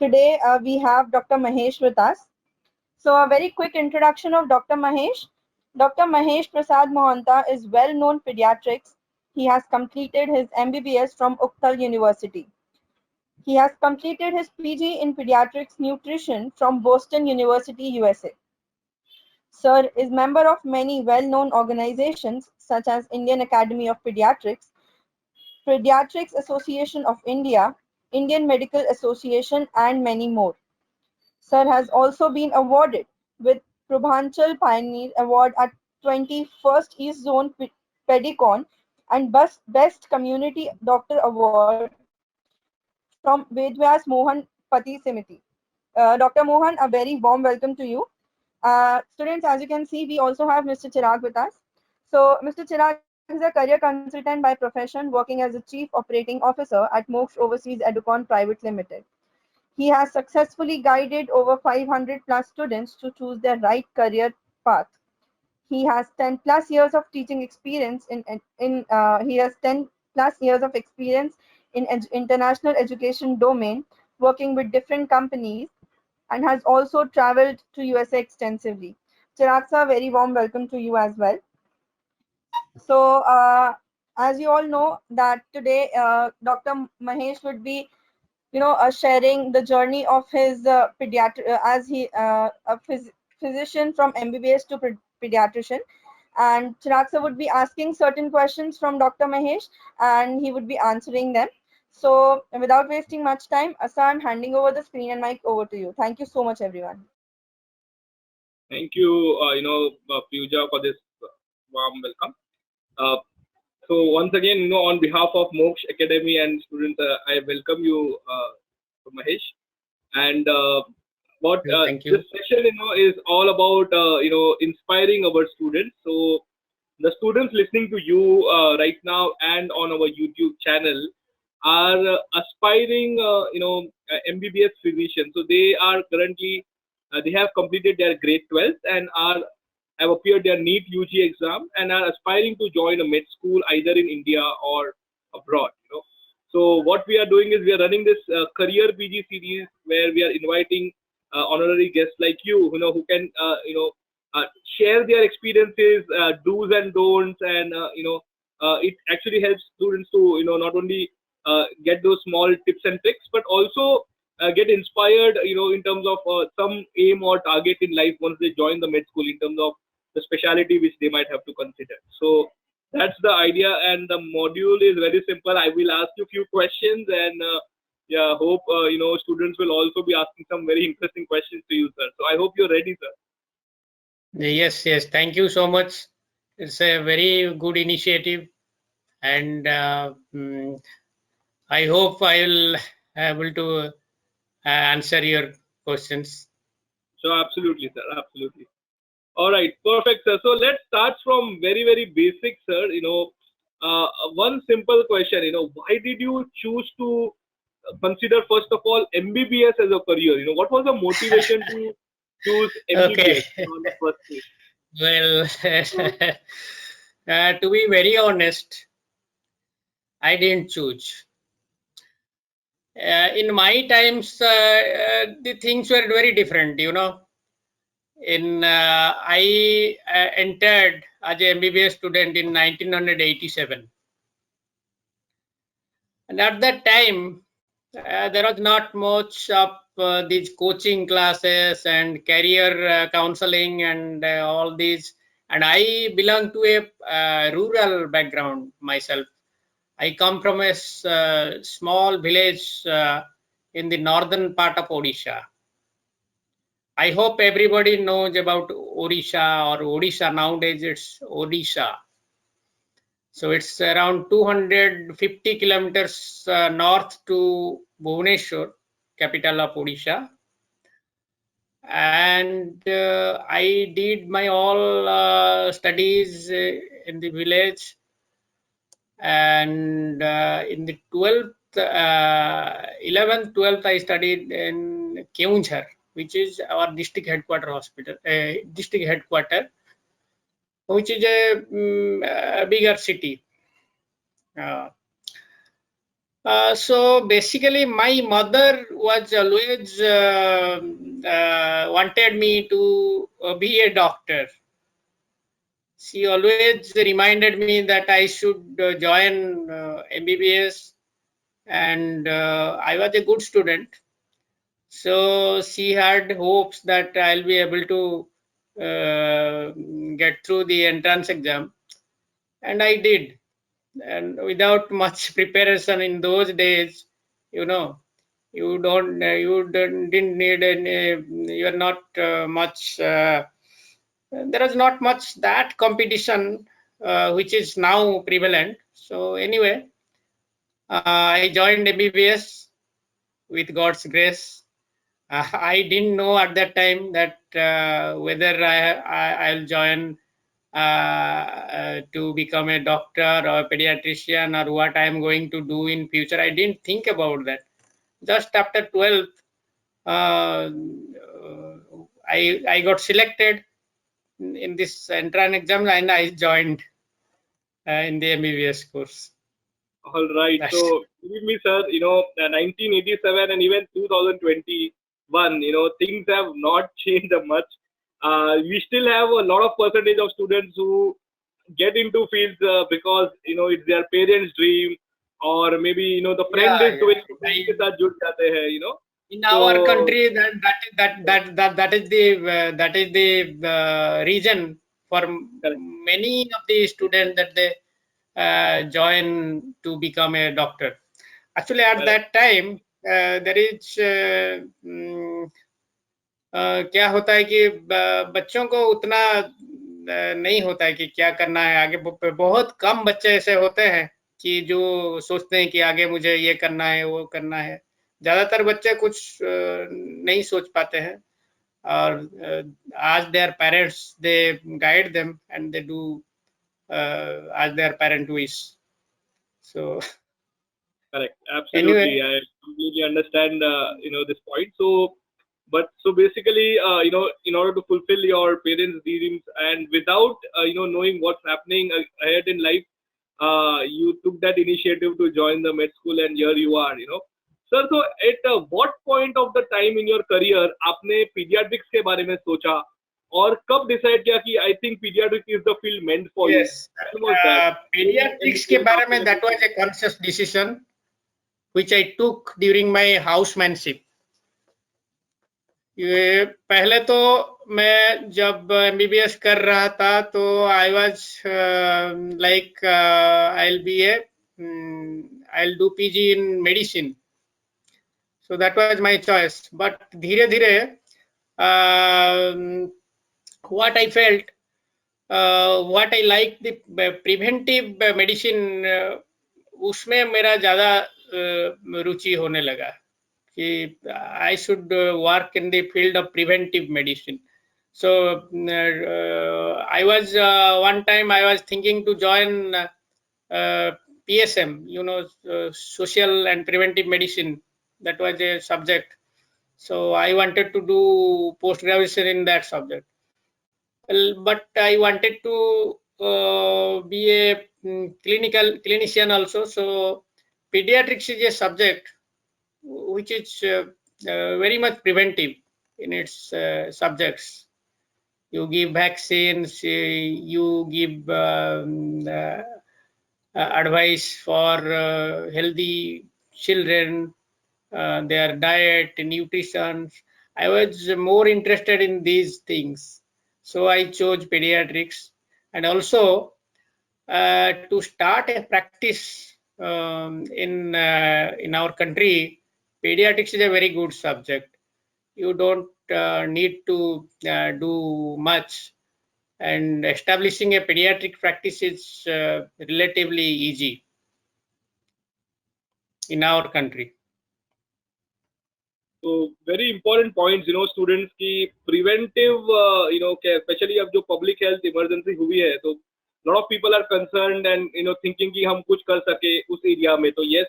today we have Dr. Mahesh with us. So a very quick introduction of Dr. Mahesh. Dr. Mahesh Prasad Mohanta is well-known pediatrics. He has completed his MBBS from Uktal University. He has completed his PG in Pediatrics Nutrition from Boston University, USA. Sir is member of many well-known organizations such as Indian Academy of Pediatrics, Pediatrics Association of India, Indian Medical Association, and many more. Sir has also been awarded with Prabhanchal Pioneer Award at 21st East Zone Pedicon and Best Community Doctor Award from Vedvyas Mohan Pati Simiti. Dr. Mohan, a very warm welcome to you. Students, as you can see, we also have Mr. Chirag with us. So, Mr. Chirag is a career consultant by profession, working as a Chief Operating Officer at Moksha Overseas Educon Private Limited. He has successfully guided over 500 plus students to choose their right career path. He has 10 plus years of teaching experience he has 10 plus years of experience in international education domain, working with different companies, and has also traveled to USA extensively. Chirag sir, very warm welcome to you as well. So, as you all know, that today Dr. Mahesh would be, sharing the journey of his physician from MBBS to pediatrician. And Chirag sir would be asking certain questions from Dr. Mahesh, and he would be answering them. So, without wasting much time, Asa, I'm handing over the screen and mic over to you. Thank you so much, everyone. Thank you, Pooja, for this warm welcome. So once again, on behalf of Moksha Academy and students, I welcome you, Mahesh. And what this session, is all about, inspiring our students. So the students listening to you right now and on our YouTube channel are aspiring, MBBS physicians. So they are currently, they have completed their grade 12th and have appeared their NEET UG exam and are aspiring to join a med school either in India or abroad. So what we are doing is we are running this career PG series where we are inviting honorary guests like you, who can share their experiences, do's and don'ts, and it actually helps students to not only get those small tips and tricks, but also get inspired, in terms of some aim or target in life once they join the med school in terms of the specialty which they might have to consider. So that's the idea, and the module is very simple. I will ask you a few questions, and hope students will also be asking some very interesting questions to you, sir. So I hope you're ready, sir. Yes. Thank you so much. It's a very good initiative, and I hope I will able to answer your questions. So absolutely, sir. Absolutely. All right, perfect, sir. So let's start from very, very basic, sir. One simple question. Why did you choose to consider first of all MBBS as a career? What was the motivation to choose MBBS on the first place? Well, to be very honest, I didn't choose. In my times, the things were very different. I entered as a MBBS student in 1987, and at that time there was not much of these coaching classes and career counseling and all these. And I belong to a rural background myself. I come from a small village in the northern part of Odisha. I hope everybody knows about Odisha or Odisha. Nowadays it's Odisha. So it's around 250 kilometers north to Bhubaneswar, capital of Odisha. And I did my all studies in the village. And in the 11th, 12th, I studied in Keonjhar, which is our district headquarter hospital, district headquarter, which is a bigger city. So basically, my mother was always wanted me to be a doctor. She always reminded me that I should join MBBS, and I was a good student. So she had hopes that I'll be able to get through the entrance exam, and I did. And without much preparation in those days, you know, didn't need any. You're not much. There is not much that competition which is now prevalent. So anyway, I joined MBBS with God's grace. I didn't know at that time that whether I'll join to become a doctor or a pediatrician, or what I'm going to do in future. I didn't think about that. Just after 12th, uh, I got selected in this entrance exam, and I joined in the MBBS course. All right. That's So, believe me, sir, 1987 and even 2021, things have not changed much. We still have a lot of percentage of students who get into fields because, it's their parents' dream, or maybe, the friend yeah, is doing yeah. so uनके साथ जुड़ जाते हैं. In So, our country, that is the reason for correct, many of the students that they join to become a doctor. Actually, at correct, that time, there is क्या होता है कि बच्चों को उतना नहीं होता है कि क्या करना है आगे। बहुत कम बच्चे ऐसे होते हैं कि जो सोचते हैं कि आगे मुझे ये करना है, वो करना है। ज्यादातर बच्चे कुछ नहीं सोच पाते हैं, और आज their parents they guide them and they do as their parent wish. So correct. anyway, Absolutely. I completely understand, this point. So basically, in order to fulfill your parents' dreams, and without, knowing what's happening ahead in life, you took that initiative to join the med school, and here you are. Sir, so at what point of the time in your career आपने pediatrics के बारे में सोचा, और कब decide किया कि I think pediatrics is the field meant for you? yes, When was that? pediatrics के बारे में that was a conscious decision which I took during my housemanship. ये पहले तो मैं जब MBBS कर रहा था तो I was like I'll do PG in medicine. So that was my choice. But धीरे धीरे what I felt, what I liked the preventive medicine, उसमें मेरा ज़्यादा रुचि होने लगा कि I should work in the field of preventive medicine. So I was one time I was thinking to join PSM, social and preventive medicine. That was a subject. So I wanted to do post graduation in that subject. But I wanted to be a clinician also. So pediatrics is a subject which is very much preventive in its subjects. You give vaccines, you give advice for healthy children, their diet, nutrition. I was more interested in these things. So I chose pediatrics, and also to start a practice in our country, pediatrics is a very good subject. You don't need to do much, and establishing a pediatric practice is relatively easy in our country. So very important points, students की preventive, care, especially अब जो public health emergency हुई है, तो lot of people are concerned and thinking कि हम कुछ कर सके उस area में. तो yes,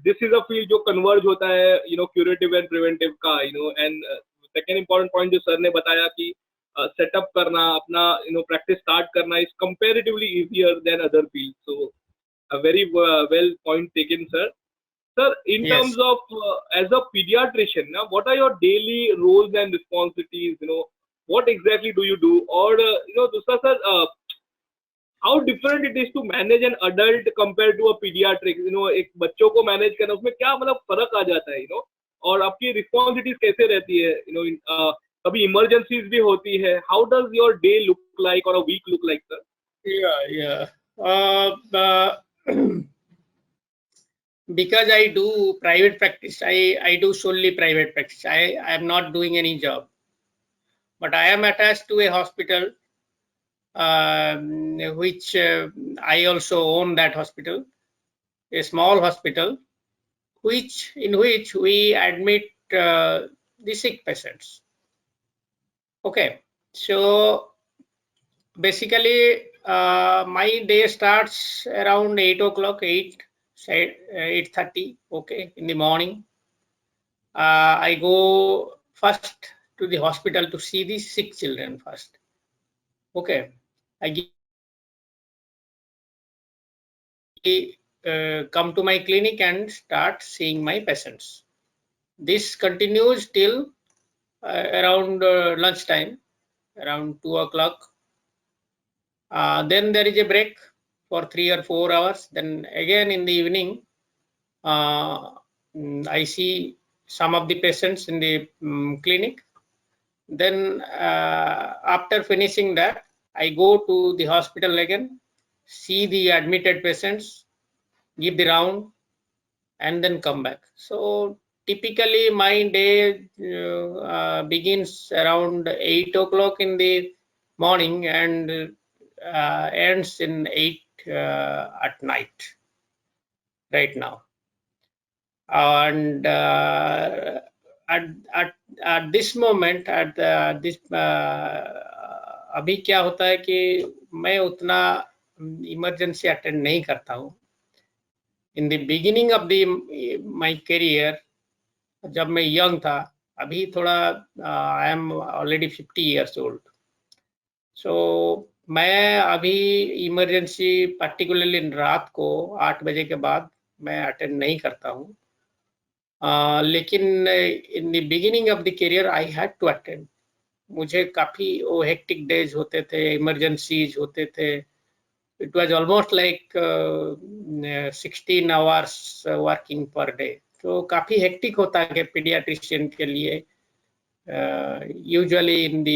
this is a field जो converge होता है, curative and preventive का, and second important point जो sir ने बताया कि setup करना अपना, practice start करना is comparatively easier than other fields. So a very well point taken, sir. Sir, in Yes. terms of as a pediatrician, now what are your daily roles and responsibilities? What exactly do you do? Or Dusra sir, how different it is to manage an adult compared to a pediatric? एक बच्चों को manage करना उसमें क्या मतलब फर्क आ जाता है? और आपकी responsibilities कैसे रहती है? कभी emergencies भी होती है. How does your day look like or a week look like, sir? Yeah. Because I do private practice, I do solely private practice. I am not doing any job, but I am attached to a hospital, which I also own that hospital, a small hospital, in which we admit the sick patients. Okay, so basically my day starts around 8 o'clock, 8:30, okay, in the morning. I go first to the hospital to see the sick children first. Okay, I come to my clinic and start seeing my patients. This continues till around lunchtime, around 2 o'clock. Then there is a break for 3 or 4 hours. Then again in the evening, I see some of the patients in the clinic. Then after finishing that, I go to the hospital again, see the admitted patients, give the round, and then come back. So typically my day begins around 8 o'clock in the morning and ends in 8 at night right now. And at this moment, अभी क्या होता है कि मैं उतना emergency attend नहीं करता हूँ. इन the beginning of my career, जब मैं यंग था, अभी थोड़ा I am already 50 years old. सो मैं अभी इमरजेंसी पर्टिकुलरली रात को 8 बजे के बाद मैं अटेंड नहीं करता हूँ. लेकिन in the beginning of the career I had to attend. मुझे काफी वो हेक्टिक डेज होते थे, इमरजेंसीज होते थे. It was almost like 16 hours working per day. तो काफी हेक्टिक होता है पीडियाट्रिशियन के लिए, usually in the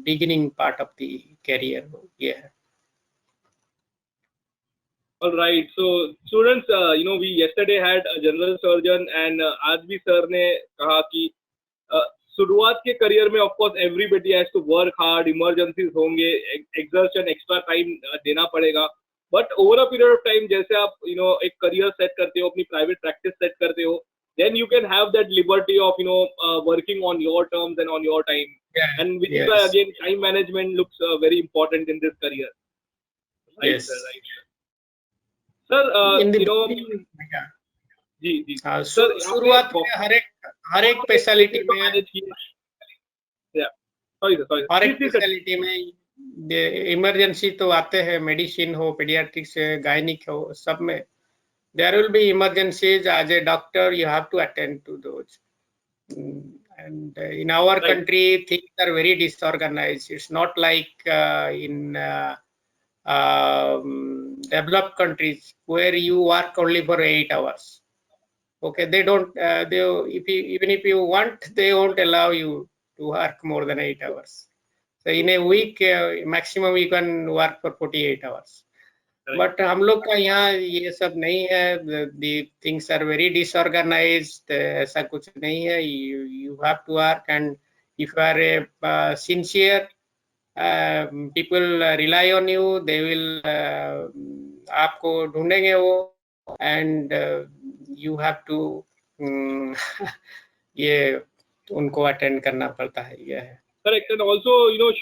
beginning part of the career. ये है. All right. So students, we yesterday had a general surgeon and आज भी सर ने कहा कि शुरुआत के करियर में of course everybody has to work hard, emergencies होंगे, एक्सर्शन, एक्स्ट्रा टाइम देना पड़ेगा. But over a period of time जैसे आप एक करियर सेट करते हो, अपनी प्राइवेट प्रैक्टिस सेट करते हो, then you can have that liberty of working on your terms and on your time. Yeah, and which yes. is why again time management looks very important in this career. Right, Yes. sir, right. Sir, In the जी जी sir, शुरुआत में हर एक speciality में, हर एक speciality में emergency तो आते हैं. मेडिसिन हो, पीडियाट्रिक्स है, गायनिक हो, सब में there will be emergencies. As a doctor you have to attend to those. And in our country things are very disorganized. It's not like in developed countries where you work only for 8 hours. Okay, they don't even if you want, they won't allow you to work more than 8 hours. So in a week maximum you can work for 48 hours. But हम लोग का यहाँ ये सब नहीं है. Things are very disorganised. ऐसा कुछ नहीं है. You have to work and if you are a sincere, people rely on you. They will आपको ढूंढेंगे वो, एंड यू हैव टू ये उनको अटेंड करना पड़ता है. ये है. Correct. And also,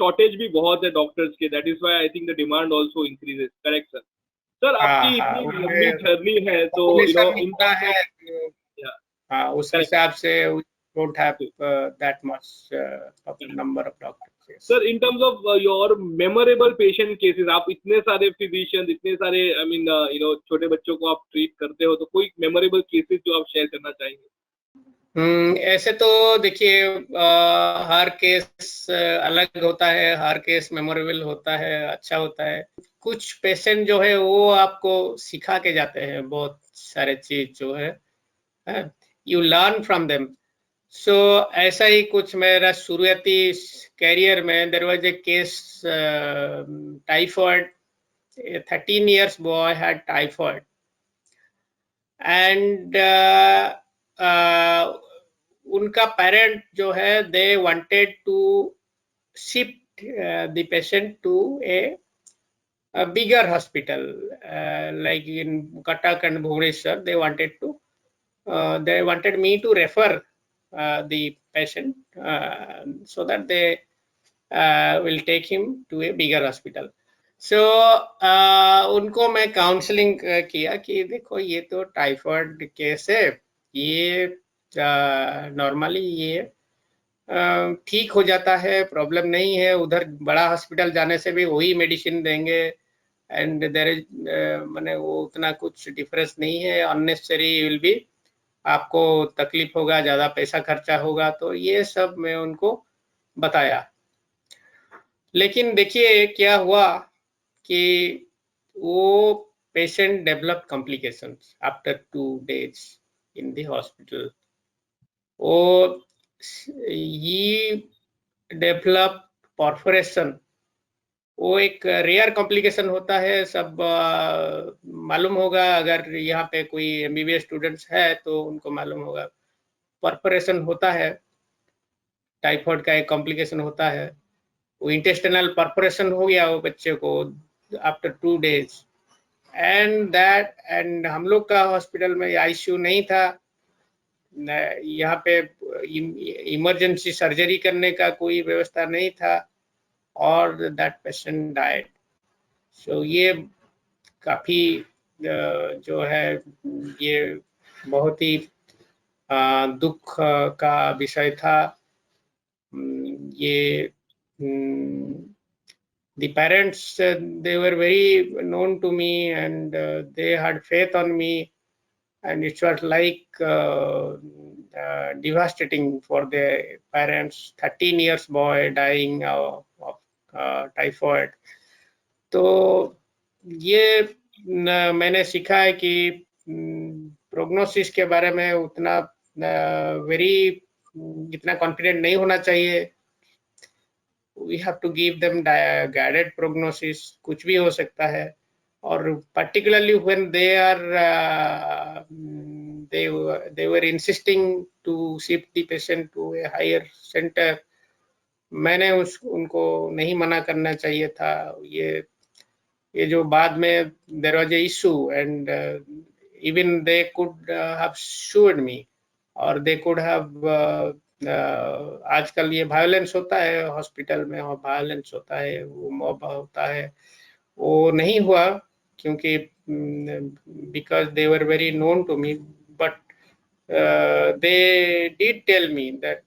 shortage भी बहुत है डॉक्टर्स के. That is why I think the demand also increases. Correct, sir. Sir, आपकी इतनी लंबी जर्नी है, तो इतना है. हाँ, उस हिसाब से we don't have that much number of doctors. Sir, in terms of your memorable patient cases, आप इतने सारे physicians, इतने सारे छोटे बच्चों को आप treat करते हो, तो कोई memorable cases जो आप share करना चाहेंगे? ऐसे तो देखिए हर केस अलग होता है, हर केस मेमोरेबल होता है, अच्छा होता है। कुछ पेशेंट जो है वो आपको सिखा के जाते हैं बहुत सारे चीज जो है, you learn from them. So ऐसा ही कुछ मेरा शुरुआती कैरियर में there was a case typhoid, 13 years boy had typhoid and उनका पेरेंट जो है they wanted to shift the patient to a bigger hospital like in Cuttack and Bhubaneswar. They wanted me to refer the patient so that they will take him to a bigger hospital. So उनको मैं counselling किया कि देखो ये तो typhoid case है, ये normally ये ठीक हो जाता है, प्रॉब्लम नहीं है, उधर बड़ा हॉस्पिटल जाने से भी वही मेडिसिन देंगे एंड देयर इज माने वो उतना कुछ डिफरेंस नहीं है, अननेसेसरी विल बी आपको तकलीफ होगा, ज्यादा पैसा खर्चा होगा। तो ये सब मैं उनको बताया। लेकिन देखिए क्या हुआ कि वो patient develop complications after 2 days in the hospital. वो ही डेवलप परफोरेशन, वो एक रेयर कॉम्प्लिकेशन होता है, सब मालूम होगा, अगर यहाँ पे कोई एमबीबीएस स्टूडेंट्स है तो उनको मालूम होगा। परफोरेशन होता है, टाइफाइड का एक कॉम्प्लिकेशन होता है, वो इंटेस्टिनल परफोरेशन हो गया वो बच्चे को आफ्टर 2 days एंड हम लोग का हॉस्पिटल में आईसीयू नहीं था, यहाँ पे इमरजेंसी सर्जरी करने का कोई व्यवस्था नहीं था और दैट पेशेंट डाइड। सो ये काफी जो है ये बहुत ही दुख का विषय था। ये the parents they were very known to me and they had faith on me, and it was like devastating for the parents, 13 years boy dying of typhoid। तो ये मैंने सीखा है कि प्रोग्नोसिस के बारे में उतना इतना कॉन्फिडेंट नहीं होना चाहिए। We have to give them guided prognosis, कुछ भी हो सकता है। और particularly when they are they were insisting to shift the patient to a higher center, मैंने उनको नहीं मना करना चाहिए था। ये जो बाद में there was a issue and even they could have sued me or they could have आजकल ये वायलेंस होता है हॉस्पिटल में, और वायलेंस होता है, वो मॉब होता है, वो नहीं हुआ क्योंकि because they were very known to me, but they did tell me that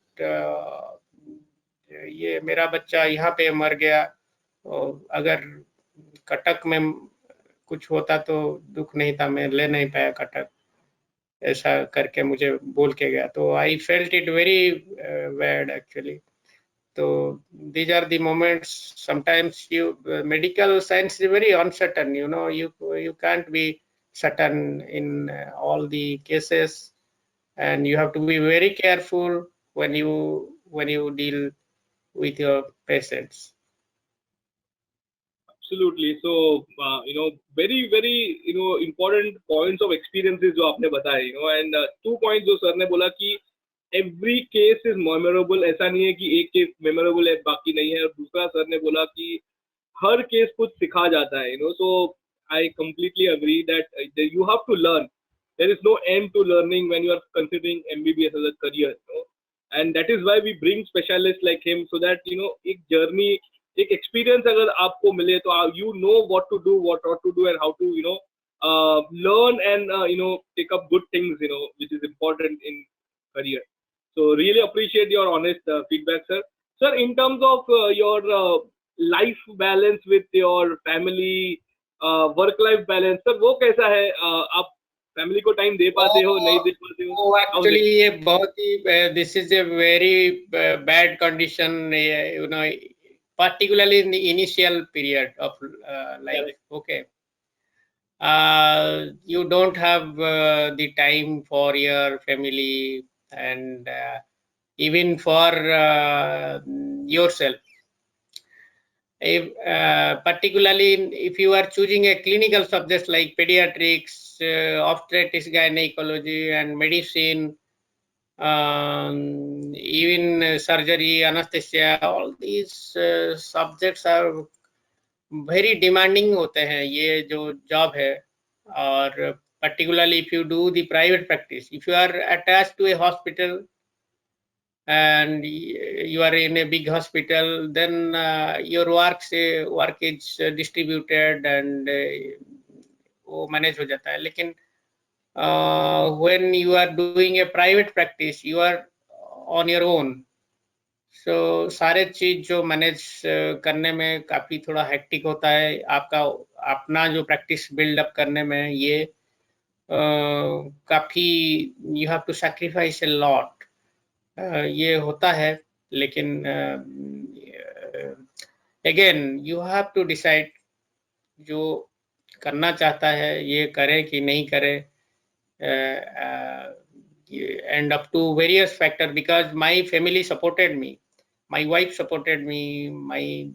ये मेरा बच्चा यहाँ पे मर गया, और अगर कटक में कुछ होता तो दुख नहीं था, मैं ले नहीं पाया कटक, ऐसा करके मुझे बोल के गया। तो I felt it very bad actually. तो these are the moments sometimes medical science is very uncertain, you can't be certain in all the cases, and you have to be very careful when you deal with your patients. Absolutely. So very important points of experiences जो आपने बताए, and 2 points जो sir ने बोला कि every case is memorable, ऐसा नहीं है कि एक केस memorable है बाकी नहीं है, और दूसरा सर ने बोला कि हर केस कुछ सिखा जाता है, so I completely agree that you have to learn. There is no end to learning when you are considering MBBS as a career, and that is why we bring specialists like him, so that एक journey, एक experience अगर आपको मिले तो you know what to do, what not to do, and how to learn and take up good things, which is important in career. So really appreciate your honest feedback, sir. Sir, in terms of your life balance with your family, work-life balance, sir, वो कैसा है? आप family को time दे पाते हो, नहीं दे पाते हो? वो एक्चुअली ये बहुत ही this is a very bad condition, you know, particularly in the initial period of life. Okay, you don't have the time for your family and even for yourself. If, particularly if you are choosing a clinical subject like pediatrics, obstetrics, gynecology, and medicine, even surgery, anesthesia, all these subjects are very demanding होते हैं, ये जो job है. और particularly if you do the private practice, if you are attached to a hospital and you are in a big hospital, then your work is distributed and वो manage हो जाता है. लेकिन when you are doing a private practice, you are on your own. So सारे चीज जो manage करने में काफी थोड़ा हेक्टिक होता है. आपका अपना जो प्रैक्टिस बिल्ड अप करने में ये काफी you have to sacrifice a lot, ये होता है. लेकिन again you have to decide जो करना चाहता है ये करे कि नहीं करे, and up to various factors, because my family supported me, my wife supported me, my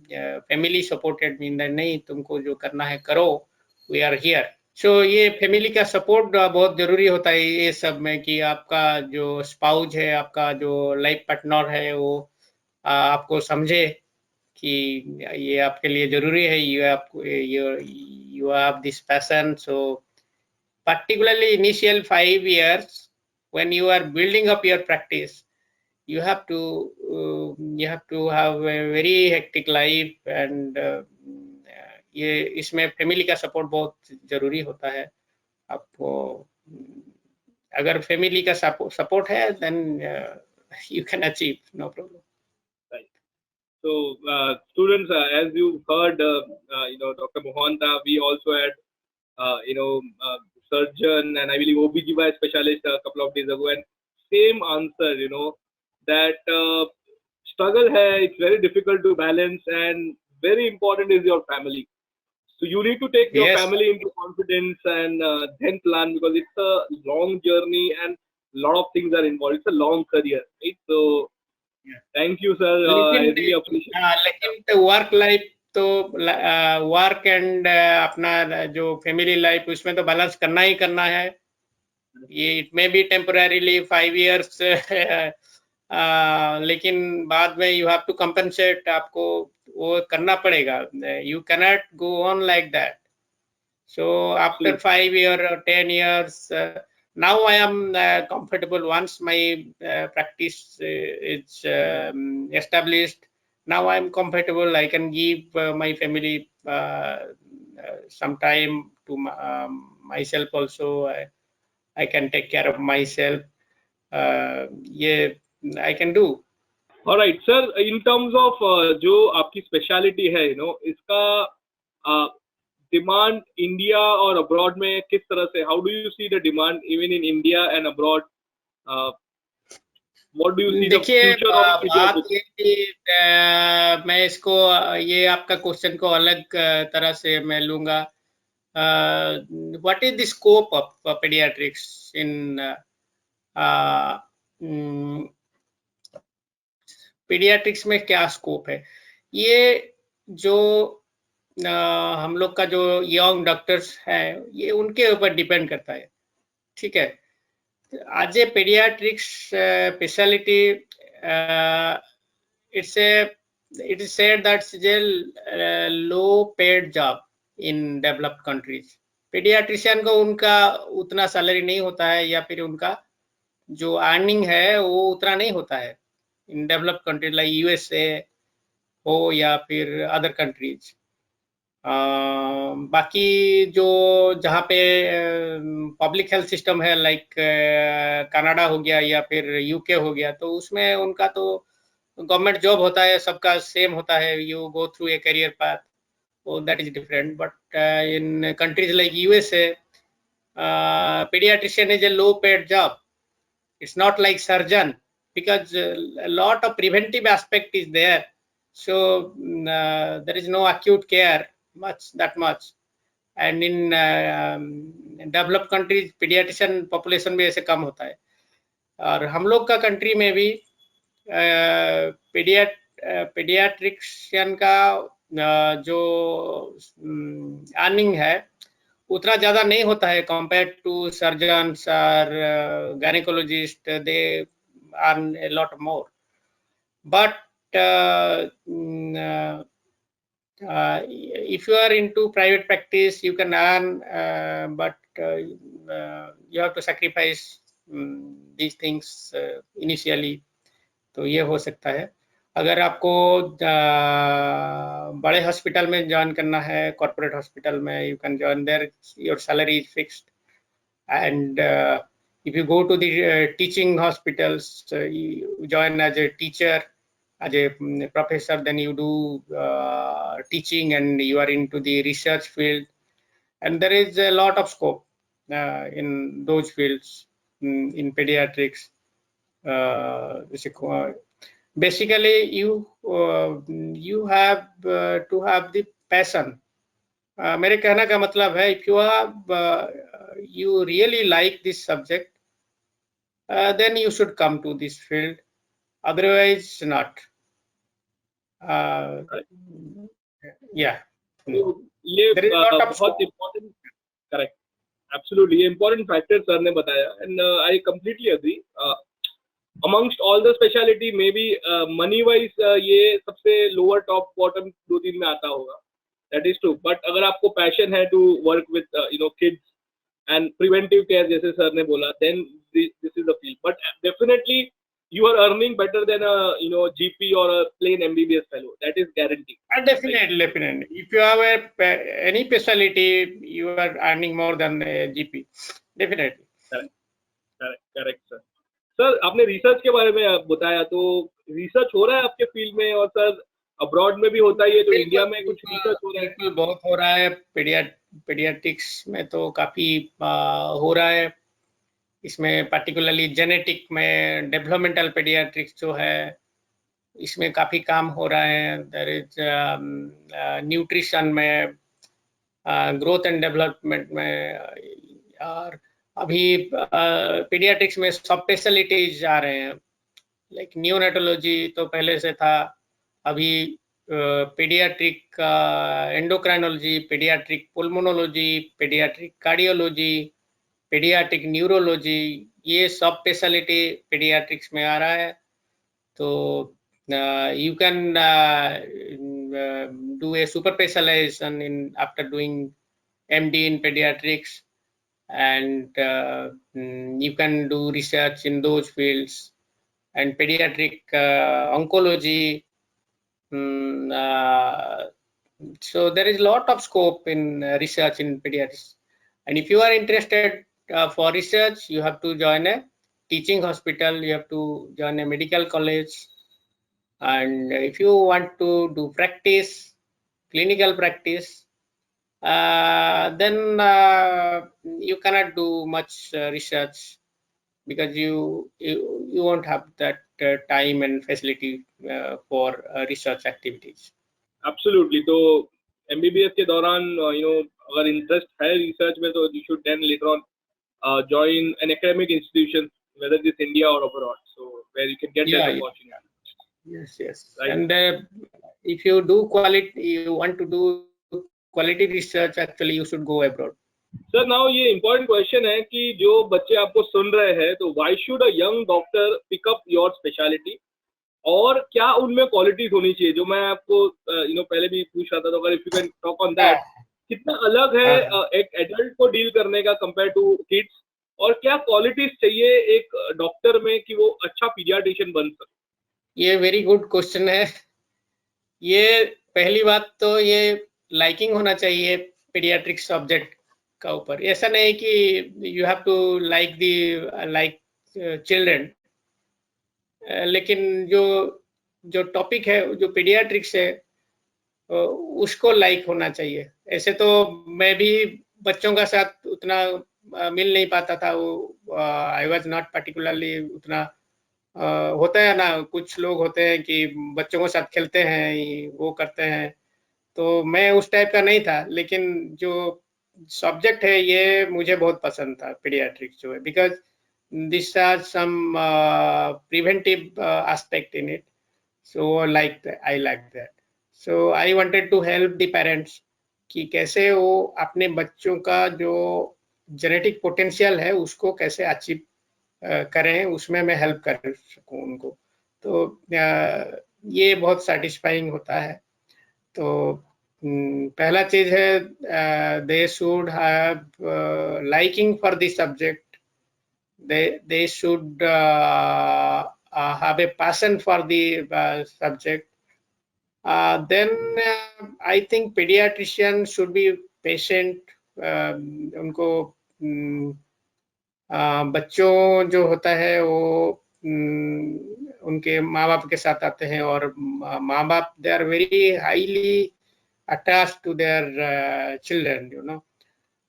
family supported me that नहीं तुमको जो करना है करो, we are here. So ये फैमिली का सपोर्ट बहुत जरूरी होता है ये सब में, कि आपका जो स्पाउस है, आपका जो लाइफ पार्टनर है, वो आपको समझे कि ये आपके लिए जरूरी है, you have this passion. So particularly initial 5 years when you are building up your practice, you have to have a very hectic life, and ये इसमें फैमिली का सपोर्ट बहुत जरूरी होता है. आपको अगर फैमिली का सपोर्ट है, then you can achieve, no problem. Right. So students, as you heard, Dr. Mohanta, we also had surgeon and I believe OBGYN specialist a couple of days ago, and same answer, that struggle hai, it's very difficult to balance, and very important is your family. So you need to take your family into confidence and then plan, because it's a long journey and a lot of things are involved. It's a long career, right? So thank you, sir. I really appreciate it. लेकिन work life तो work and अपना जो family life, उसमें तो balance करना ही करना है. ये इट मे बी टेम्पोरेरीली 5 years, लेकिन बाद में यू हैव टू कंपनसेट, आपको वो करना पड़ेगा. You cannot go on like that. So after 5 years or 10 years, now I am comfortable. Once my practice is established, now I am comfortable. I can give my family some time to myself also. I can take care of myself. I can do. All right, sir. In terms of जो आपकी speciality है, इसका demand India और abroad में किस तरह से? How do you see the demand even in India and abroad? What do you see the future of pediatrics? मैं इसको ये आपका क्वेश्चन को अलग तरह से मैं लूंगा. What is the scope of pediatrics in paediatrics में क्या स्कोप है? ये जो हम लोग का जो यंग डॉक्टर्स हैं, ये उनके ऊपर डिपेंड करता है. ठीक है. आज a paediatrics speciality, it is said that it's a low paid job in developed countries. Paediatrician को उनका उतना सैलरी नहीं होता है, या फिर उनका जो अर्निंग है वो उतना नहीं होता है in developed countries like USA हो या फिर अदर कंट्रीज. बाकी जो जहाँ पे पब्लिक हेल्थ सिस्टम है, लाइक कनाडा हो गया या फिर यूके हो गया, तो उसमें उनका तो गवर्नमेंट जॉब होता है, सबका सेम होता है, you go through a career path, so that is different. But in countries like USA, pediatrician is a low paid job. It's not like surgeon, because a lot of preventive aspect is there. So there is no acute care that much. And in developed countries pediatrician population भी ऐसे कम होता है. और हम लोग का country में भी पीडियाट्रिशियन का जो अर्निंग है उतना ज्यादा नहीं होता है कंपेयर टू सर्जन्स और gynaecologist. They earn a lot more. But if you are into private practice, you can earn, but you have to sacrifice these things initially. तो ये हो सकता है. अगर आपको बड़े हॉस्पिटल में ज्वाइन करना है, कॉर्पोरेट हॉस्पिटल में, you can join there. Your salary is fixed. And if you go to the teaching hospitals, you join as a teacher, as a professor, then you do teaching and you are into the research field, and there is a lot of scope in those fields in pediatrics. Basically you have to have the passion. मेरे कहने का मतलब है, if you have you really like this subject, then you should come to this field, otherwise not. Yeah. तो ये बहुत important, correct, absolutely, ये important factor sir ने बताया, and I completely agree. Amongst all the speciality maybe money wise ये सबसे lower top bottom 2-3 में आता होगा, दैट इज ट्रू. बट अगर आपको पैशन है to work with kids and preventive care, जैसे सर ने बोला, then this is the field. But definitely you are earning better than a GP or a plain MBBS fellow. That is guaranteed. Definitely, right? Definitely. If you have any specialty, you are earning more than a GP. Definitely. Correct, sir. Sir आपने research के बारे में बताया, तो research हो रहा है आपके फील्ड में, और सर अब्रॉड में भी होता ही है, तो इंडिया में कुछ रिसर्च हो रहा है? बिल्कुल बहुत हो रहा है. पीडियाट्रिक्स में तो काफी हो रहा है. इसमें पर्टिकुलरली जेनेटिक में डेवलपमेंटल पीडियाट्रिक्स जो है, इसमें काफी काम हो रहा है. देयर इज न्यूट्रिशन में, ग्रोथ एंड डेवलपमेंट में, और अभी पीडियाट्रिक्स में सब स्पेशलिटीज आ रहे हैं. लाइक नियोनेटोलॉजी तो पहले से था, अभी paediatric endocrinology, paediatric pulmonology, paediatric cardiology, paediatric neurology, ये सब स्पेशलिटी पीडियाट्रिक्स में आ रहा है. तो you can do a super specialisation in after doing MD in pediatrics, and you can do research in those fields. And pediatric oncology, so there is a lot of scope in research in pediatrics. And if you are interested for research, you have to join a teaching hospital, you have to join a medical college. And if you want to do practice, clinical practice, then you cannot do much research, because you won't have that time and facility for research activities. Absolutely. तो MBBS के दौरान अगर interest है research में, तो you should then later on join an academic institution, whether it is India or abroad, so where you can get that opportunity. Yes. Right. And if you do you want to do quality research, actually you should go abroad. Sir now ये important question है कि जो बच्चे आपको सुन रहे हैं, तो why should a young doctor pick up your speciality, और क्या उनमें क्वालिटीज होनी चाहिए, जो मैं आपको पहले भी पूछ रहा था. तो अगर if you can talk on that, कितना अलग है एक एडल्ट को डील करने का कंपेयर टू किड्स, और क्या क्वालिटीज चाहिए एक डॉक्टर में कि वो अच्छा पीडियाट्रिशियन बन सके? ये वेरी गुड क्वेश्चन है. ये पहली बात तो ये लाइकिंग होना चाहिए पीडियाट्रिक सब्जेक्ट का ऊपर. ऐसा नहीं कि you have to like children, लेकिन जो जो टॉपिक है, जो पीडियाट्रिक्स है, उसको लाइक होना चाहिए। ऐसे तो मैं भी बच्चों का साथ उतना मिल नहीं पाता था, वो आई वाज नॉट पर्टिकुलरली उतना होता है ना, कुछ लोग होते हैं कि बच्चों के साथ खेलते हैं, वो करते हैं, तो मैं उस टाइप का नहीं था। लेकिन जो सब्जेक्ट है ये मुझे बहुत पसंद था, पीडियाट्रिक्स जो है, because this are some preventive aspect in it, so I like that. So I wanted to help the parents कि कैसे वो अपने बच्चों का जो जेनेटिक पोटेंशियल है उसको कैसे अचीव करें, उसमें मैं हेल्प कर सकूं उनको। तो ये बहुत सेटिस्फाइंग होता है। तो पहला चीज है, they should have liking for this subject, they should have a passion for the subject. Then I think pediatrician should be patient. उनको बच्चों जो होता है वो उनके माँ बाप के साथ आते हैं, और माँ बाप they are very highly attached to their children, you know,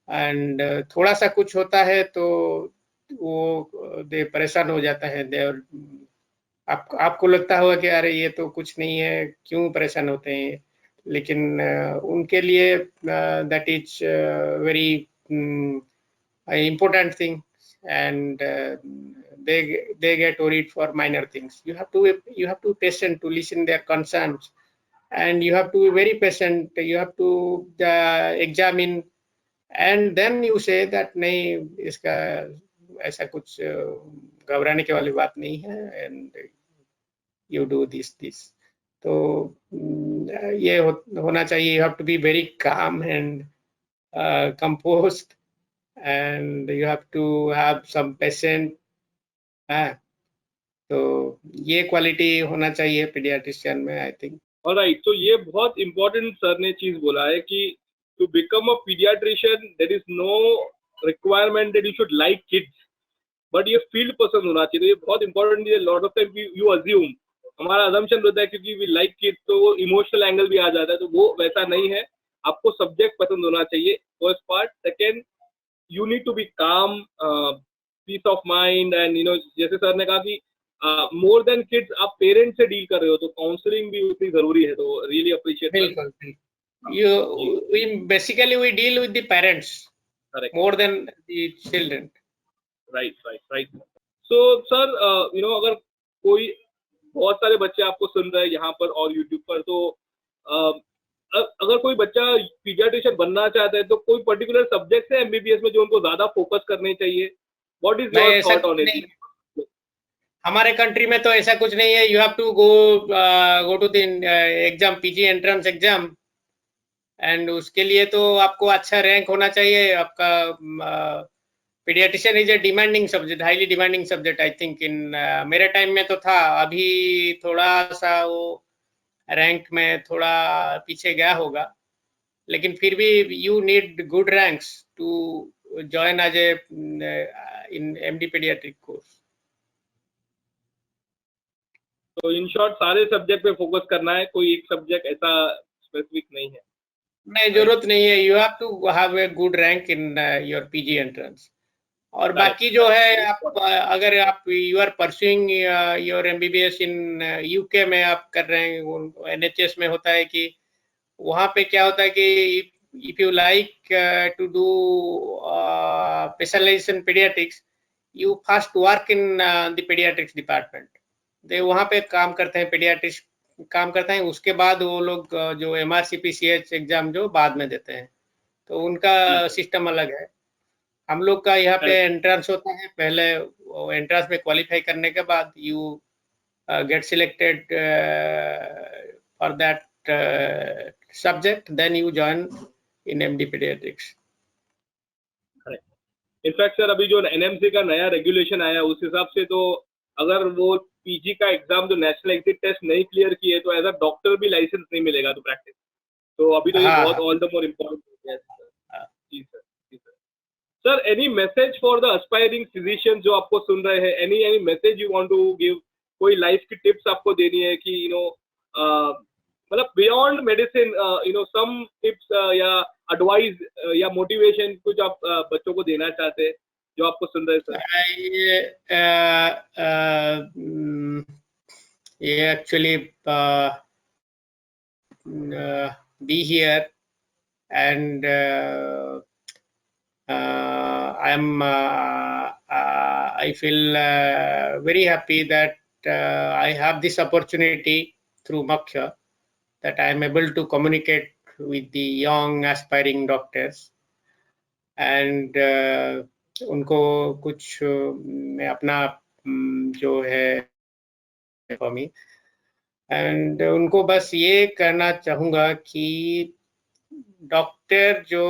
and थोड़ा सा कुछ होता है तो वो दे परेशान हो जाता है। दे आपको लगता होगा कि अरे ये तो कुछ नहीं है, क्यों परेशान होते हैं, लेकिन उनके लिए that is very important thing, and they get worried for minor things. You have to be patient to listen their concerns, and you have to be very patient. You have to examine, and then you say that नहीं, इसका ऐसा कुछ घबराने के वाली बात नहीं है, and you do this. तो ये होना चाहिए. You have to be very calm and composed, and you have to have some patience. तो ये क्वालिटी होना चाहिए पीडियाट्रिशियन में, आई थिंक। ऑलराइट, तो ये बहुत इंपॉर्टेंट सर ने चीज बोला है कि to become a paediatrician there is no requirement that you should like kids, but ये फील्ड पसंद होना चाहिए। तो ये बहुत इंपॉर्टेंट है। Lot of time you assume, हमारा अजम्पशन होता है क्योंकि वी लाइक किड्स तो वो इमोशनल एंगल भी आ जाता है, तो वो वैसा नहीं है। आपको सब्जेक्ट पसंद होना चाहिए, first part. Second, you need to be calm, peace of mind, and जैसे सर ने कहा कि more than kids आप पेरेंट्स से डील कर रहे हो, तो काउंसलिंग भी उतनी जरूरी है। तो रियली अप्रिशिएट। बिल्कुल, we deal with the parents, correct, more than the children. right. So sir, अगर कोई, बहुत सारे बच्चे आपको सुन रहे हैं यहाँ पर और यूट्यूब पर, तो अगर कोई बच्चा पीडियाट्रिशियन बनना चाहता है तो कोई पर्टिकुलर सब्जेक्ट है एमबीबीएस में जो उनको ज्यादा फोकस करने चाहिए? What is your thought on it? हमारे कंट्री में तो ऐसा कुछ नहीं है। You have to go to the exam, PG entrance exam, and उसके लिए तो आपको अच्छा रैंक होना चाहिए। आपका paediatrician is a demanding subject, highly demanding subject, I think. In मेरे टाइम में तो था, अभी थोड़ा सा वो रैंक में थोड़ा पीछे गया होगा, लेकिन फिर भी you need good ranks to join as a in MD paediatric course. तो इन शॉर्ट सारे सब्जेक्ट पे फोकस करना है, कोई एक सब्जेक्ट ऐसा स्पेसिफिक नहीं है? नहीं, जरूरत नहीं है। You have to have a good rank in your PG entrance. और बाकी जो है, आप अगर आप you are pursuing your MBBS in UK में आप कर रहे हैं, एनएचएस में होता है कि वहाँ पे क्या होता है कि if you like to do specialisation paediatrics, you first work in the paediatrics department. They वहाँ पे काम करते हैं, पीडियाट्रिक्स काम करते हैं, उसके बाद वो लोग जो एमआरसीपीसीएच एग्जाम जो बाद में देते हैं, तो उनका सिस्टम अलग है। हम लोग का यहाँ पे एंट्रेंस होता है, पहले एंट्रेंस में क्वालिफाई करने के बाद you get selected for that subject, then you join in MD paediatrics. In fact sir, अभी जो एनएमसी का नया रेगुलेशन आया उस हिसाब से तो अगर वो पीजी का एग्जाम जो नेशनल एग्जिट टेस्ट नहीं क्लियर किए तो एज अ डॉक्टर भी लाइसेंस नहीं मिलेगा तो प्रैक्टिस। तो अभी तो ये बहुत ऑल द मोर इम्पोर्टेंट है। Ji sir. Sir, any message for the aspiring physician जो आपको सुन रहे हैं, any message you want to give कोई लाइफ की टिप्स आपको देनी है कि मतलब बियॉन्ड मेडिसिन सम टिप्स या एडवाइस या मोटिवेशन कुछ आप बच्चों को देना चाहते हैं जो आपको सुन रहे सर? ये actually be here and I feel very happy that I have this opportunity through Moksha, that I am able to communicate with the young aspiring doctors and उनको कुछ मैं अपना जो है for me and उनको बस ये करना चाहूँगा कि डॉक्टर जो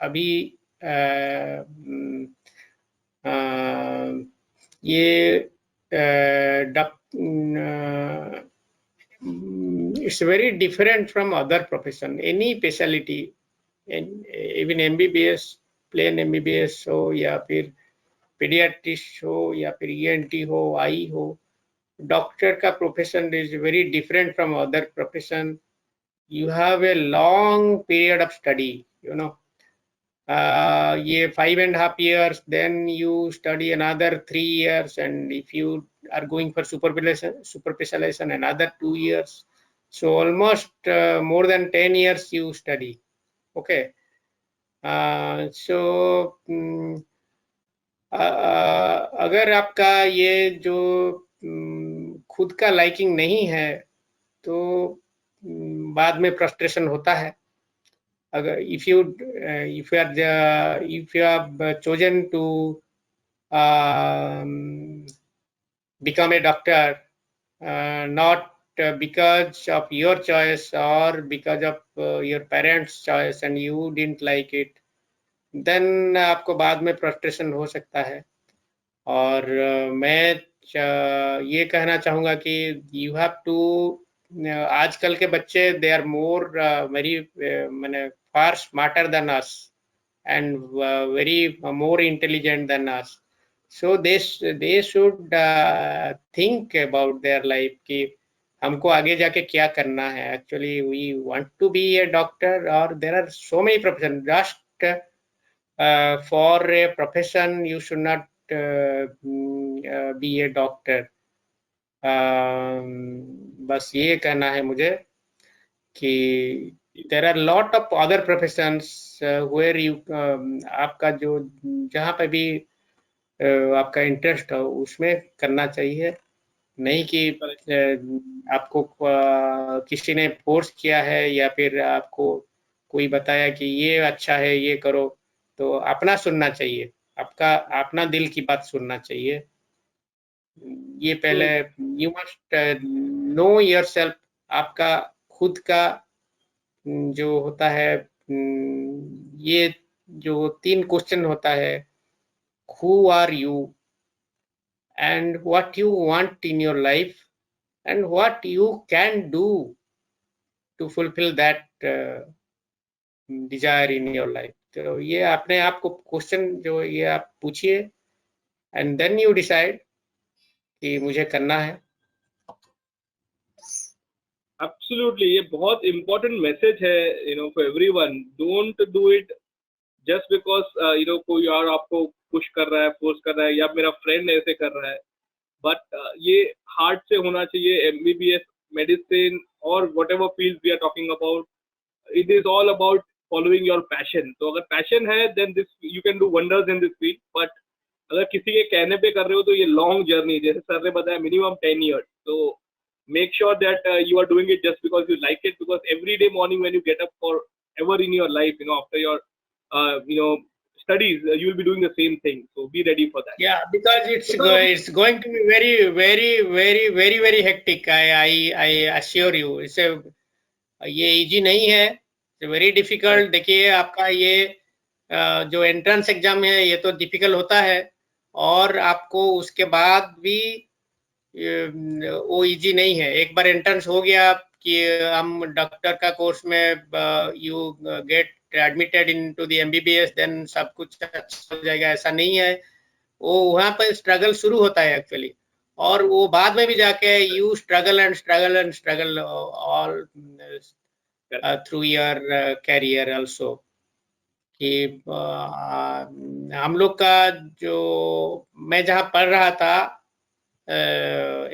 अभी ये it's very different from other profession. Any specialty, even MBBS, plain MBBS हो या फिर pediatrician हो या फिर ENT हो, आई हो, doctor का profession is very different from other profession. You have a long period of study, ये 5.5 years, then you study another 3 years, and if you are going for super specialization another 2 years, so almost more than 10 years you study. Okay, so अगर आपका ये जो खुद का liking नहीं है तो बाद में फ्रस्ट्रेशन होता है. अगर if you have chosen to become a doctor not because of your choice or because of your parents' choice and you didn't like it, then आपको बाद में फ्रस्ट्रेशन हो सकता है. और मैं ये कहना चाहूँगा कि you have to आजकल के बच्चे they are more very माने far smarter than us and very more intelligent than us, so they should think about their life कि हमको आगे जाके क्या करना है. Actually we want to be a doctor or there are so many professions. Just for a profession you should not be a doctor. बस ये कहना है मुझे कि there are lot of other professions where you आपका जो जहाँ पे भी आपका इंटरेस्ट हो उसमें करना चाहिए, नहीं कि आपको किसी ने फोर्स किया है या फिर आपको कोई बताया कि ये अच्छा है ये करो, तो अपना सुनना चाहिए, आपका अपना दिल की बात सुनना चाहिए. ये पहले यू मस्ट नो योरसेल्फ. आपका खुद का जो होता है, ये जो 3 क्वेश्चन होता है, who are you and what you want in your life and what you can do to fulfill that desire in your life. तो ये अपने आप को क्वेश्चन जो ये आप पूछिए and then you decide कि मुझे करना है. Absolutely, ये बहुत important message है for everyone. Don't do it just because कोई और आपको push कर रहा है, force कर रहा है या मेरा friend ऐसे कर रहा है. But ये heart से होना चाहिए. MBBS, medicine or whatever field we are talking about, it is all about following your passion. तो अगर passion है then this you can do wonders in this field. But अगर किसी के कहने पे कर रहे हो तो ये long journey, जैसे सर ने बताया minimum 10 years. So make sure that you are doing it just because you like it, because every day morning when you get up for ever in your life, after your studies, you will be doing the same thing. So be ready for that. Yeah, because it's going to be very, very, very, very, very hectic. I assure you. ये easy नहीं है. It's very difficult. देखिए आपका ये जो entrance exam है ये तो डिफिकल्ट होता है, और आपको उसके बाद भी वो इजी नहीं है. एक बार एंट्रेंस हो गया कि हम डॉक्टर का कोर्स में you get admitted into the MBBS, then सब कुछ अच्छा हो जाएगा, ऐसा नहीं है. वो वहाँ पर स्ट्रगल शुरू होता है एक्चुअली. और वो बाद में भी जाके you struggle and struggle and struggle all through your career also. कि हम लोग का जो मैं जहाँ पढ़ रहा था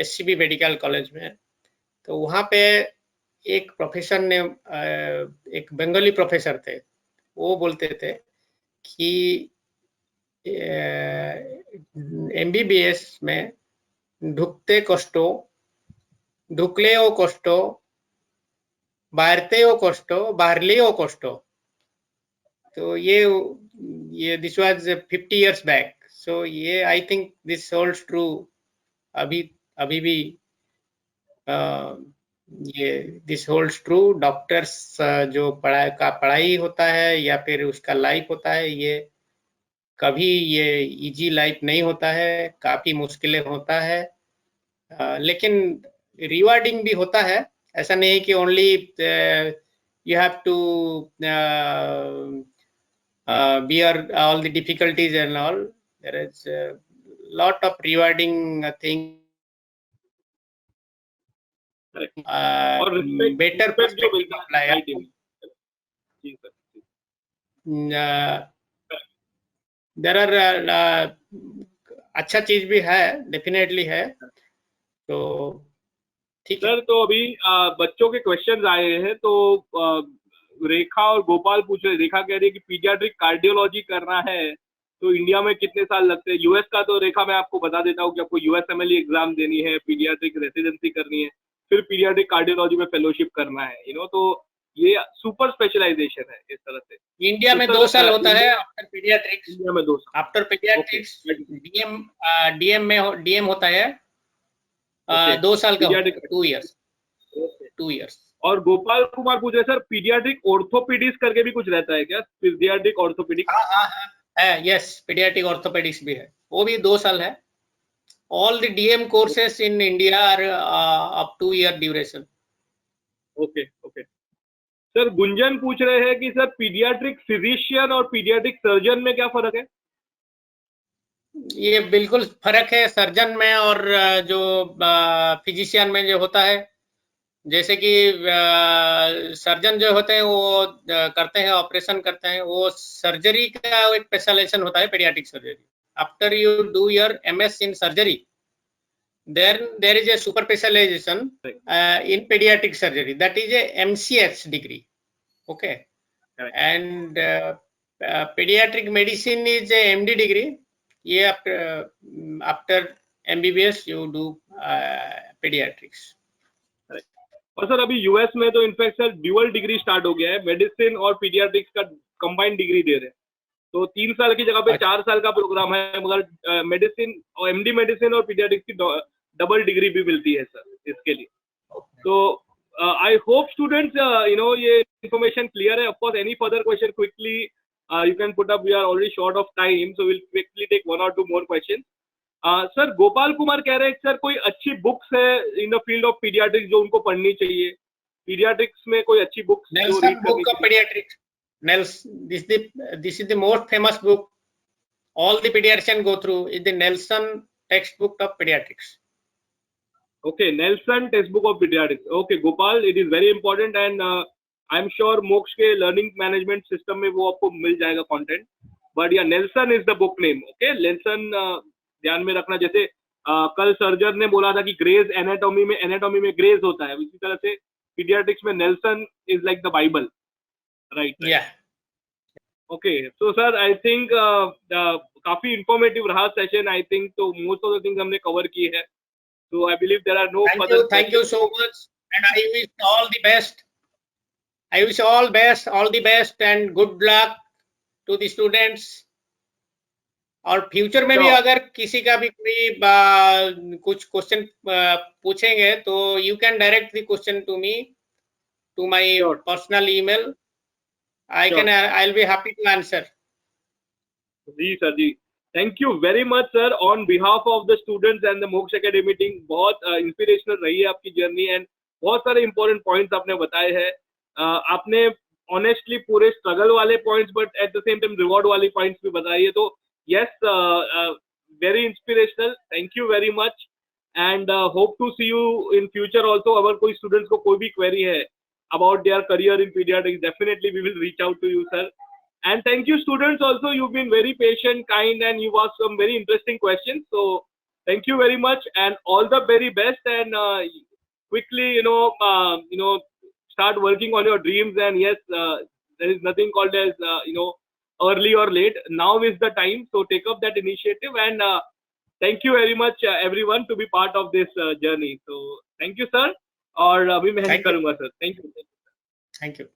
SCB मेडिकल कॉलेज में, तो वहाँ पे एक प्रोफेसर ने एक बंगाली प्रोफेसर थे, वो बोलते थे कि MBBS में ढुकते कष्टो, ढुकलेও कष्टो, बाहरतेও कष्टो, बाहरलेও कष्टो। तो ये दिस वाज 50 years बैक। सो ये I think this holds true अभी भी। ये दिस होल्ड्स ट्रू। डॉक्टर्स जो पढ़ाई होता है या फिर उसका लाइफ होता है, ये कभी ये इजी लाइफ नहीं होता है, काफी मुश्किलें होता है, लेकिन रिवार्डिंग भी होता है। ऐसा नहीं कि only you have to bear all the difficulties and all. There is a lot of rewarding thing. Better perspective of life. There are अच्छा चीज भी है, डेफिनेटली है। तो ठीक है सर, तो अभी बच्चों के क्वेश्चंस आए हैं, तो रेखा और गोपाल पूछ रहे। रेखा कह रही है कि पीडियाट्रिक कार्डियोलॉजी करना है तो इंडिया में कितने साल लगते हैं? यूएस का तो रेखा मैं आपको बता देता हूँ कि आपको USMLE एग्जाम देनी है, पीडियाट्रिक रेसिडेंसी करनी है, फिर पीडियाट्रिक कार्डियोलॉजी में फेलोशिप करना है, तो ये सुपर स्पेशलाइजेशन है इस तरह से। इंडिया में 2 साल होता है आफ्टर पीडियाट्रिक्स। इंडिया में 2 साल आफ्टर पीडियाट्रिक्स डीएम होता है 2 साल का, 2 इयर्स। और गोपाल कुमार पूछ रहे सर, पीडियाट्रिक ऑर्थोपेडिक्स करके भी कुछ रहता है क्या? Paediatric orthopaedics? हाँ है, यस, पीडियाट्रिक ऑर्थोपेडिक्स भी है, वो भी 2 साल है। All the DM courses in India are up 2 year duration. Okay. Sir, Gunjan पूछ रहे हैं कि सर पीडियाट्रिक फिजिशियन और पीडियाट्रिक सर्जन में क्या फर्क है? ये बिल्कुल फर्क है सर्जन में और जो फिजिशियन में जो होता है। जैसे कि सर्जन जो होते हैं वो करते हैं, ऑपरेशन करते हैं, वो सर्जरी का एक स्पेशलाइजेशन होता है paediatric surgery. After you do your MS in surgery, there is a super specialization in pediatric surgery, that is a MCH degree. Okay. Correct. And pediatric medicine is a MD degree. Yeah, after MBBS you do pediatrics. और sir अभी US में तो in fact sir dual degree start हो गया है, medicine और paediatrics का combined degree दे रहे हैं। तो 3 साल की जगह पे 4 साल का प्रोग्राम है, मगर मेडिसिन और MD मेडिसिन और पीडियाट्रिक्स की डबल डिग्री भी मिलती है सर इसके लिए। तो आई होप स्टूडेंट्स ये इन्फॉर्मेशन क्लियर है। Of course any further question quickly you can put up, we are already short of time, so will quickly take 1 or 2 more question. Sir, Gopal Kumar कह रहे हैं सर कोई अच्छी बुक्स है in the field of paediatrics जो उनको पढ़नी चाहिए? पीडियाट्रिक्स में कोई अच्छी बुक्स जो रीड करनी चाहिए? Paediatrics this is the most famous book all the pediatricians go through, is the Nelson textbook of pediatrics. Okay, Nelson textbook of pediatrics. Okay, Gopal, it is very important and I'm sure मोक्ष के learning management system में वो आपको मिल जाएगा content, but या Nelson is the book name. Okay, Nelson ध्यान में रखना। जैसे कल सर्जन ने बोला था कि ग्रेज एनाटॉमी में ग्रेज होता है, इसी तरह से पीडियाट्रिक्स में Nelson is like the Bible, right? Okay, so sir I think काफी इंफॉर्मेटिव रहा सेशन। आई थिंक तो मोस्ट ऑफ द थिंग्स हमने कवर की है, so I believe there are no further questions. Thank you so much, and I wish all the best. I wish all the best and good luck to the students. और future में भी अगर किसी का भी कोई कुछ क्वेश्चन पूछेंगे तो you can direct the question to me, to my personal email. I'll be happy to answer. जी सर, जी thank you very much sir on behalf of the students and the Moksha academy team. बहुत inspirational रही है आपकी journey and बहुत सारे important points आपने बताए हैं। आपने ऑनेस्टली पूरे स्ट्रगल वाले points but at the same time reward वाले पॉइंट्स भी बताई है, तो yes, very inspirational. Thank you very much and hope to see you in future also. अगर कोई students को कोई भी query है about their career in pediatrics, definitely we will reach out to you, sir. And thank you, students. Also, you've been very patient, kind, and you asked some very interesting questions. So thank you very much, and all the very best. And quickly, start working on your dreams. And yes, there is nothing called as early or late. Now is the time. So take up that initiative. And thank you very much, everyone, to be part of this journey. So thank you, sir. और अभी मैं Thank you. करूँगा, sir. Thank you. Thank you.